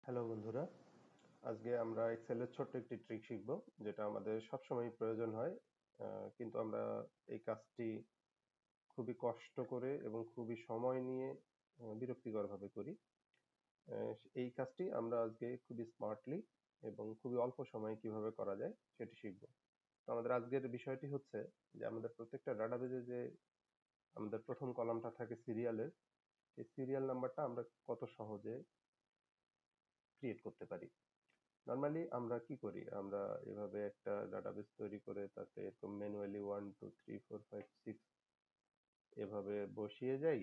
Hello বন্ধুরা, আজকে আমরা এক্সেলের ছোট্ট একটি ট্রিক শিখব যেটা আমাদের সবসময় প্রয়োজন হয়। কিন্তু আমরা এই কাজটি খুবই কষ্ট করে এবং খুবই সময় নিয়ে বিরক্তিকরভাবে করি। এই কাজটি আমরা আজকে খুবই স্মার্টলি এবং খুবই অল্প সময়ে কিভাবে করা যায় সেটি শিখব। তো আমাদের আজকের বিষয়টি হচ্ছে যে আমাদের প্রত্যেকটা ডাটাবেজে যে আমাদের প্রথম কলামটা থাকে সিরিয়ালের, সেই সিরিয়াল নাম্বারটা আমরা কত সহজে ক্রিয়েট করতে পারি। নরমালি আমরা কি করি, আমরা এভাবে একটা ডাটাবেস তৈরি করে তাতে এরকম ম্যানুয়ালি 1 2 3 4 5 6 এভাবে বসিয়ে যাই,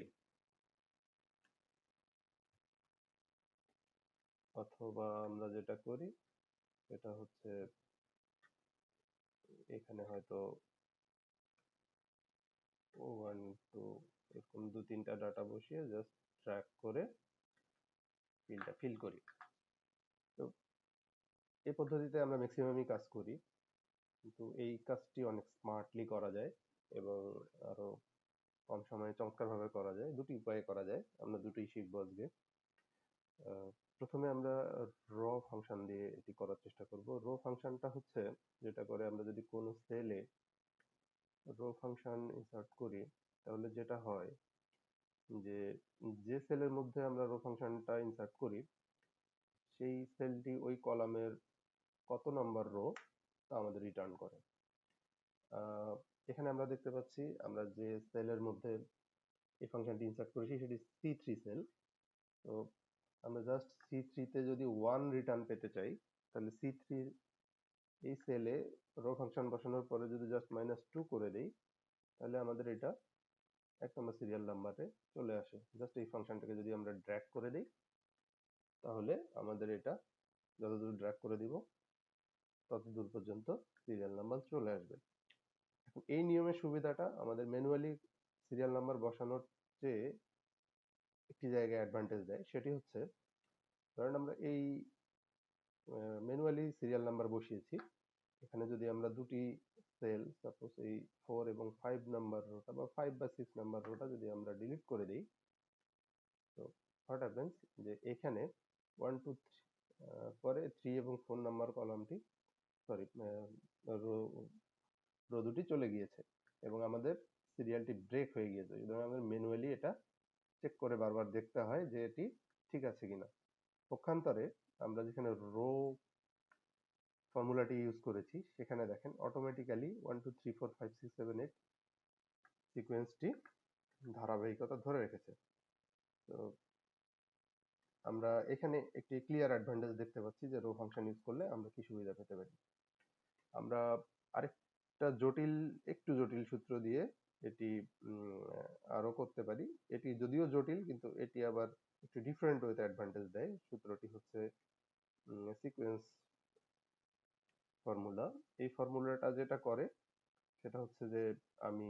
অথবা আমরা যেটা করি সেটা হচ্ছে এখানে হয়তো 1 2 এরকম 2 3টা ডাটা বসিয়ে জাস্ট ট্র্যাক করে ফিলটা ফিল করি। তো এই পদ্ধতিতে আমরা ম্যাক্সিমামই কাজ করি, কিন্তু এই কাজটি অনেক স্মার্টলি করা যায় এবং আরো কম সময়ে চমৎকারভাবে করা যায়। দুটি উপায়ে করা যায়, আমরা দুটোই শিখবো আজকে। আহ, প্রথমে আমরা র ফাংশন দিয়ে এটি করার চেষ্টা করব। র ফাংশনটা হচ্ছে যেটা করে, আমরা যদি কোনো সেলে র ফাংশন ইনসার্ট করি তাহলে যেটা হয় যে যে সেলের মধ্যে আমরা র ফাংশনটা ইনসার্ট করি সেই সেলটি ওই কলামের কত নাম্বার রো তা আমাদের রিটার্ন করে। আহ, এখানে আমরা দেখতে পাচ্ছি আমরা যে সেলের মধ্যে এই ফাংশনটি ইনসার্ট করেছি সেটি C3 সেল। তো আমরা জাস্ট C3 তে যদি 1 রিটার্ন পেতে চাই তাহলে C3 এই সেলে রো ফাংশন বসানোর পরে যদি জাস্ট -2 করে দেই তাহলে আমাদের এটা 1 নম্বর সিরিয়াল নাম্বারে চলে আসে। জাস্ট এই ফাংশনটাকে যদি আমরা ড্র্যাগ করে দিই তাহলে আমাদের এটা যতদূর ড্র্যাগ করে দিব ততদূর পর্যন্ত সিরিয়াল নাম্বার চলে আসবে। এই নিয়মের সুবিধাটা আমাদের ম্যানুয়ালি সিরিয়াল নাম্বার বসানোর চেয়ে একটি জায়গায় অ্যাডভান্টেজ দেয়, সেটি হচ্ছে ধরেন আমরা এই ম্যানুয়ালি সিরিয়াল নাম্বার বসিয়েছি, এখানে যদি আমরা দুটি সেল সাপোজ এই 4 এবং 5 নাম্বার রোটা বা 5 বা 6 নাম্বার রোটা যদি আমরা ডিলিট করে দিই, তো হোয়াট হ্যাপেন্স যে এখানে 1 2 পরে 3 এবং 4 নাম্বার কলামটি, সরি, রো রো দুটি চলে গিয়েছে এবং আমাদের সিরিয়ালটি ব্রেক হয়ে গিয়েছে। সুতরাং আমাদের ম্যানুয়ালি এটা চেক করে বারবার দেখতে হয় যে এটি ঠিক আছে কিনা। পক্ষান্তরে আমরা যেখানে রো ফর্মুলাটি ইউজ করেছি সেখানে দেখেন অটোমেটিক্যালি 1 2 3 4 5 6 7 8 সিকোয়েন্সটি ধারাবাহিকতা ধরে রেখেছে। তো আমরা এখানে একটি ক্লিয়ার অ্যাডভান্টেজ দেখতে পাচ্ছি যে রো ফাংশন ইউজ করলে আমরা কি সুবিধা পেতে পারি। আমরা আরেকটা একটু জটিল সূত্র দিয়ে এটি আরো করতে পারি। এটি যদিও জটিল কিন্তু এটি আবার একটু ডিফারেন্ট ওয়েতে অ্যাডভান্টেজ দেয়। সূত্রটি হচ্ছে সিকোয়েন্স ফর্মুলা। এই ফর্মুলাটা যেটা করে সেটা হচ্ছে যে আমি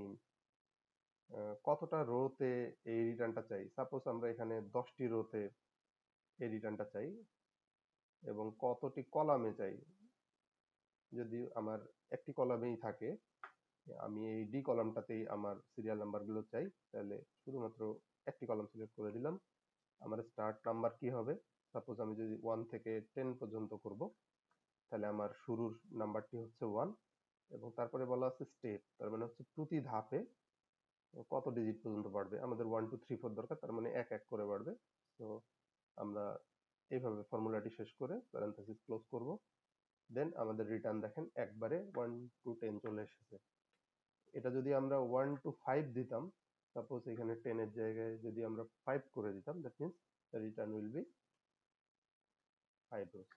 কতটা রোতে এই রিটার্নটা চাই। সাপোজ আমরা এখানে 10টি রোতে এই রিটার্নটা চাই এবং কতটি কলামে চাই। যদি আমার একটি কলামেই থাকে, আমি এই ডি কলামটাতেই আমার সিরিয়াল নাম্বারগুলো চাই, তাহলে শুধুমাত্র একটি কলাম সিলেক্ট করে দিলাম। আমার স্টার্ট নাম্বার কি হবে, সাপোজ আমি যদি 1 থেকে 10 পর্যন্ত করব তাহলে আমার শুরুর নাম্বারটি হচ্ছে 1 এবং তারপরে বলা আছে স্টেপ, তার মানে হচ্ছে প্রতি ধাপে কত ডিজিট পর্যন্ত বাড়বে। আমাদের 1 2 3 4 দরকার, তার মানে এক এক করে বাড়বে। তো আমরা এইভাবে ফর্মুলাটি শেষ করে প্যারেনথেসিস ক্লোজ করব। দেন আমাদের রিটার্ন দেখেন একবারে 1 টু 10 চলে এসেছে। এটা যদি আমরা 1 টু 5 দিতাম, সাপোজ এখানে 10 এর জায়গায় যদি আমরা 5 করে দিতাম, that means the return will be 5 রোজ।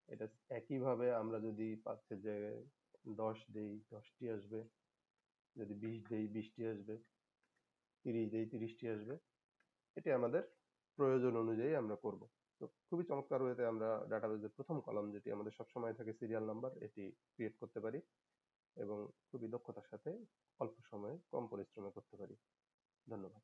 এটা একইভাবে আমরা যদি 5 এর জায়গায় 10 দেই 10টি আসবে, যদি 20 দেই 20টি আসবে, 30 দেই 30টি আসবে। এটি আমাদের প্রয়োজন অনুযায়ী আমরা করব। তো খুবই চমৎকার ওয়েতে আমরা ডাটাবেজের প্রথম কলাম, যেটি আমাদের সবসময় থাকে সিরিয়াল নাম্বার, এটি ক্রিয়েট করতে পারি এবং খুবই দক্ষতার সাথে অল্প সময়ে কম পরিশ্রমে করতে পারি। ধন্যবাদ।